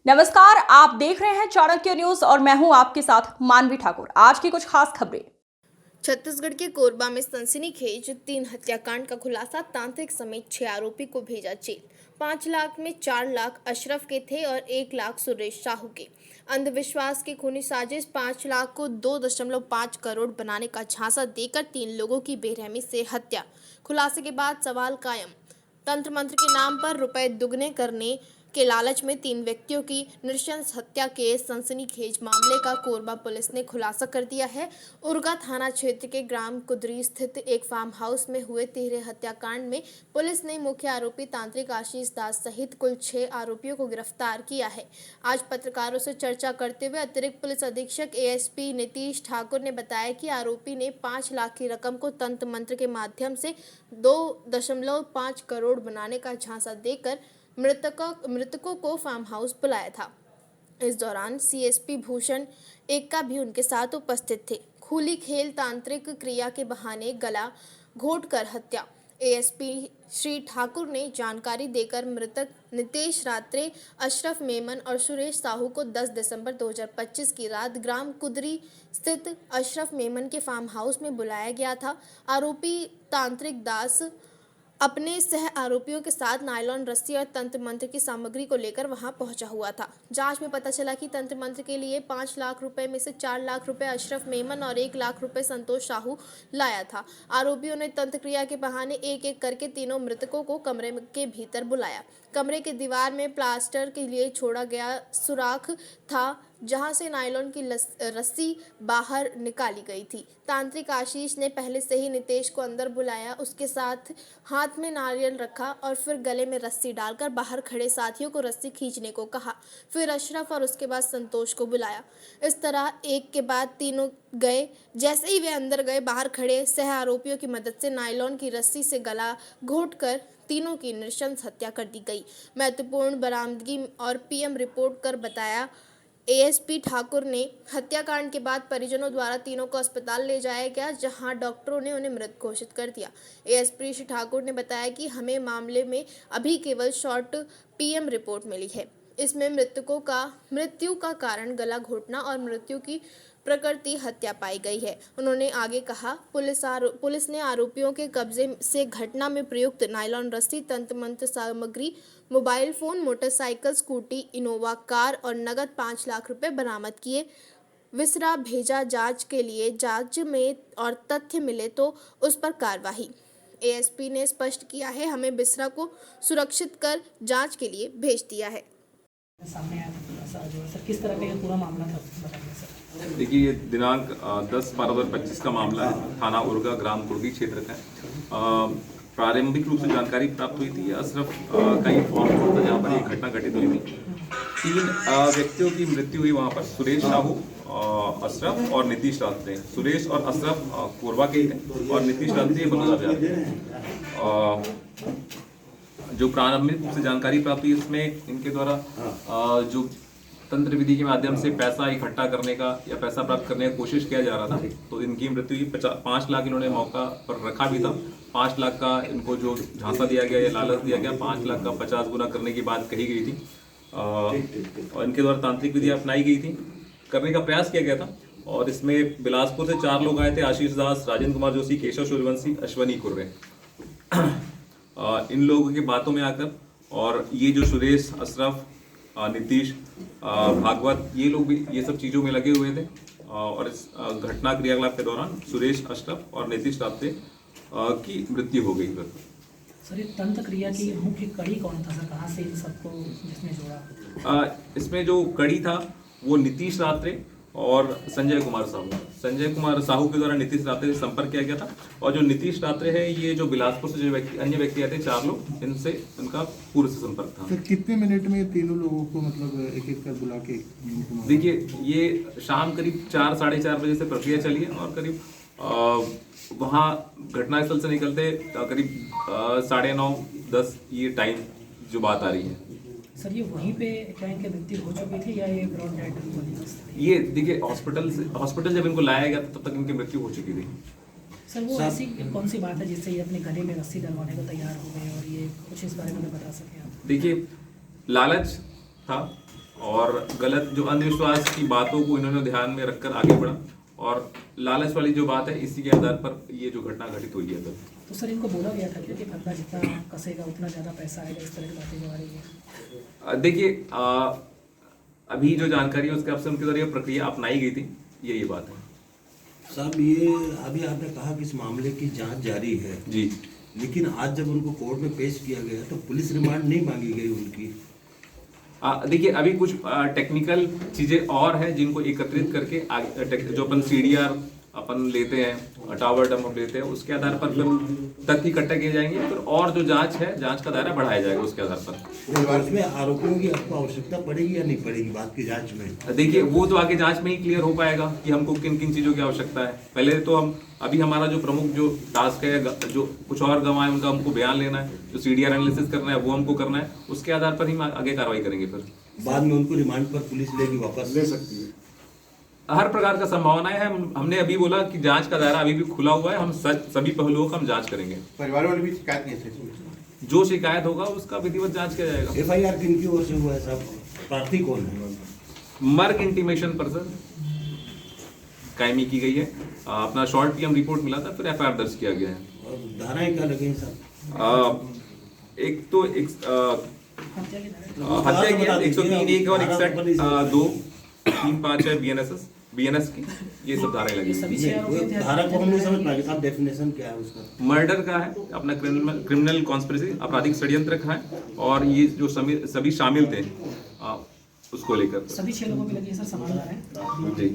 नमस्कार, आप देख रहे हैं चाणक्य न्यूज और मैं हूं आपके साथ मानवी ठाकुर। आज की कुछ खास खबरें। छत्तीसगढ़ के कोरबा में सनसनीखेज 3 हत्याकांड का खुलासा। तांत्रिक समेत 6 आरोपी को भेजा जेल। 5 लाख में 4 लाख अशरफ के थे और 1 लाख सुरेश साहू के। अंधविश्वास की खूनी साजिश। 5 लाख को 2.5 करोड़ बनाने का झांसा देकर 3 लोगों की बेरहमी से हत्या। खुलासे के बाद सवाल कायम। तंत्र मंत्र के नाम पर रुपए दुगने करने के लालच में 3 व्यक्तियों की नृशंस हत्या के सनसनीखेज मामले का कोरबा पुलिस ने खुलासा कर दिया है। उरगा थाना क्षेत्र के ग्राम कुदरी स्थित एक फार्म हाउस में हुए 13 हत्याकांड में पुलिस ने मुख्य आरोपी तांत्रिक आशीष दास सहित कुल 6 आरोपियों को गिरफ्तार किया है। आज पत्रकारों से चर्चा करते हुए अतिरिक्त पुलिस अधीक्षक एएसपी नीतीश ठाकुर ने बताया कि आरोपी ने 5 लाख की रकम को तंत्र मंत्र के माध्यम से 2.5 करोड़ बनाने का झांसा देकर मृतकों को फार्म हाउस बुलाया था। इस दौरान सीएसपी भूषण एक्का भी उनके साथ उपस्थित थे। खुली खेल तांत्रिक क्रिया के बहाने गला घोटकर हत्या। एएसपी श्री ठाकुर ने जानकारी देकर मृतक नितेश रात्रे, अशरफ मेमन और सुरेश साहू को 10 दिसंबर 2025 की रात ग्राम कुदरी स्थित अशरफ मेमन के फार्म हाउस में बुलाया गया था। आरोपी तांत्रिक दास अपने सह आरोपियों के साथ नायलॉन रस्सी और तंत्र मंत्र की सामग्री को लेकर वहां पहुंचा हुआ था। जांच में पता चला कि तंत्र मंत्र के लिए 5 लाख रुपए में से 4 लाख रुपए अशरफ मेमन और 1 लाख रुपए संतोष साहू लाया था। आरोपियों ने तंत्र क्रिया के बहाने एक एक करके तीनों मृतकों को कमरे के भीतर बुलाया। कमरे के दीवार में प्लास्टर के लिए छोड़ा गया सुराख था, जहां से नायलॉन की रस्सी बाहर निकाली गई थी। तांत्रिक आशीष ने पहले से ही नितेश को अंदर बुलाया, उसके साथ हाथ में नारियल रखा और फिर गले में रस्सी डालकर बाहर खड़े साथियों को रस्सी खींचने को कहा। फिर अशरफ और उसके बाद संतोष को बुलाया। इस तरह एक के बाद तीनों गए। जैसे ही वे अंदर गए, बाहर खड़े सह आरोपियों की मदद से नायलॉन की रस्सी से गला घोटकर तीनों की नृशंस हत्या कर दी गई। महत्वपूर्ण बरामदगी और पीएम रिपोर्ट कर बताया एएसपी ठाकुर ने। हत्याकांड के बाद परिजनों द्वारा तीनों को अस्पताल ले जाया गया, जहां डॉक्टरों ने उन्हें मृत घोषित कर दिया। एएसपी श्री ठाकुर ने बताया कि हमें मामले में अभी केवल शॉर्ट पीएम रिपोर्ट मिली है। इसमें मृत्यु का कारण गला घोटना और मृत्यु की प्रकृति हत्या पाई गई है। उन्होंने आगे कहा, पुलिस ने आरोपियों के कब्जे से घटना में प्रयुक्त नायलॉन रस्सी, तंत्र मंत्र सामग्री, mobile phone, motorcycle, scooty, Innova car और नगद 5 लाख रुपए बरामद किए। विसरा भेजा जांच के लिए। जांच में और तथ्य मिले तो उस पर कार्रवाई। एएसपी ने स्पष्ट किया है, हमें बिसरा को सुरक्षित कर जांच के लिए भेज दिया है। सामने आया था सर, किस तरह का ये पूरा मामला था, बताइए सर। देखिए, ये दिनांक 10/12/25 का मामला है। थाना उरगा ग्राम कुर्गी क्षेत्र का है। प्रारंभिक रूप से जानकारी प्राप्त हुई थी अशरफ का ये फॉर्म था जहाँ पर एक घटना घटित हुई थी। 3 व्यक्तियों की मृत्यु हुई वहाँ पर। सुरेश साहू, अशरफ और नीतीश रात्रे। सुरेश और अशरफ कोरबा के थे और नीतीश रात्रे बलौदाबाद के। जो प्रारंभिक रूप से जानकारी प्राप्त हुई, इसमें इनके द्वारा जो तंत्र विधि के माध्यम से पैसा इकट्ठा करने का या पैसा प्राप्त करने की कोशिश किया जा रहा था, तो इनकी मृत्यु हुई। 5 लाख इन्होंने मौका पर रखा भी था। 5 लाख का इनको जो झांसा दिया गया या लालच दिया गया, 5 लाख का 50 गुना करने की बात कही गई थी और इनके द्वारा तांत्रिक विधि अपनाई गई थी, करने का प्रयास किया गया था। और इसमें बिलासपुर से 4 लोग आए थे, आशीष दास, राजेंद्र कुमार जोशी, केशव सूर्यवंशी, अश्वनी कुर्रे। इन लोगों की बातों में आकर और ये जो सुरेश, अशरफ, नीतीश, भागवत, ये लोग भी ये सब चीज़ों में लगे हुए थे और इस घटना क्रियाकलाप के दौरान सुरेश, अशरफ और नीतीश रात्रे की मृत्यु हो गई। सर, ये तंत्र क्रिया की मुख्य कड़ी कौन था सर, कहाँ से इन सबको जिसमें जोड़ा? इसमें जो कड़ी था वो नीतीश रात्रे और संजय कुमार साहू के द्वारा नीतीश रात्रे से संपर्क किया गया था। और जो नीतीश रात्रे है, ये जो बिलासपुर से जो अन्य व्यक्ति आए थे 4 लोग, इनसे उनका पूर्व से संपर्क था। सर, कितने मिनट में तीनों लोगों को मतलब एक एक कर बुला के? देखिए, ये शाम करीब 4 साढ़े 4 बजे से प्रक्रिया चली है और करीब वहाँ घटनास्थल से निकलते करीब 9:30-10 ये टाइम जो बात आ रही है। सर, ये वहीं पे क्या इनकी मृत्यु हो चुकी थी या ये ब्रॉड डेड वाली? ये देखिए, हॉस्पिटल जब इनको लाया गया तब तक इनकी मृत्यु हो चुकी थी। सर, वो ऐसी कौन सी बात है जिससे ये अपने गले में रस्सी डलवाने को तैयार हो गए, और ये कुछ इस बारे में बता सकें आप? देखिए, लालच था और गलत जो अंधविश्वास की बातों को इन्होंने ध्यान में रखकर आगे बढ़ा और लालच वाली जो बात है इसी के आधार पर ये जो घटना घटित हुई है तब। तो सर इनको बोला गया था क्या कि फंदा जितना कसेगा उतना ज़्यादा पैसा आएगा, इस तरह की बातें जो आ रही है? देखिए अभी जो जानकारी है उसके आपसे उनके जरिए प्रक्रिया अपनाई गई थी, ये बात है। साहब ये अभी आपने कहा कि इस मामले की जांच जारी है जी, लेकिन आज जब उनको कोर्ट में पेश किया गया तो पुलिस रिमांड नहीं मांगी गई उनकी। देखिए अभी कुछ टेक्निकल चीजें और हैं जिनको एकत्रित करके जो अपन सीडीआर अपन लेते हैं, टावर डंप लेते हैं, उसके आधार पर फिर तथ्य इकट्ठे किए जाएंगे, फिर और जो जांच है जांच का दायरा बढ़ाया जाएगा उसके आधार पर। उसमें आरोपियों की आपको आवश्यकता पड़ेगी या नहीं पड़ेगी बात की जांच में? देखिए वो तो आगे जांच में ही क्लियर हो पाएगा कि हमको किन किन चीजों की आवश्यकता है। पहले तो अभी हमारा जो प्रमुख जो टास्क है, जो कुछ और गवाह है उनका हमको बयान लेना है, जो सीडीआर एनालिसिस करना है वो हमको करना है, उसके आधार पर ही आगे कार्रवाई करेंगे। फिर बाद में उनको रिमांड पर पुलिस लेगी, वापस ले सकती है? हर प्रकार का संभावनाएं है। हमने अभी बोला कि जांच का दायरा अभी भी खुला हुआ है, हम सभी पहलुओं का हम जांच करेंगे। परिवार वाले भी शिकायत किए थे, जो शिकायत होगा उसका विधिवत जांच किया जाएगा। FIR किनकी ओर से हुआ है साहब? प्रार्थी कौन है? मर्ग इंटीमेशन पर सर कायमी की गई है। अपना शॉर्ट PM रिपोर्ट मिला था, फिर FIR दर्ज किया गया है। और धाराएं क्या लगी साहब? एक तो हत्या की 103(1) और 61(2) 3(5) है BNS की, ये सब धाराएं लगी। धारा को हम नहीं समझ पाएंगे साहब, डेफिनेशन क्या है उसका? मर्डर का है, अपना क्रिमिनल कॉन्स्पिरेसी, आपराधिक षड्यंत्र का है, और ये जो सभी शामिल थे उसको लेकर सभी 6 लोगों की लगी है सर, समान धाराएं? जी।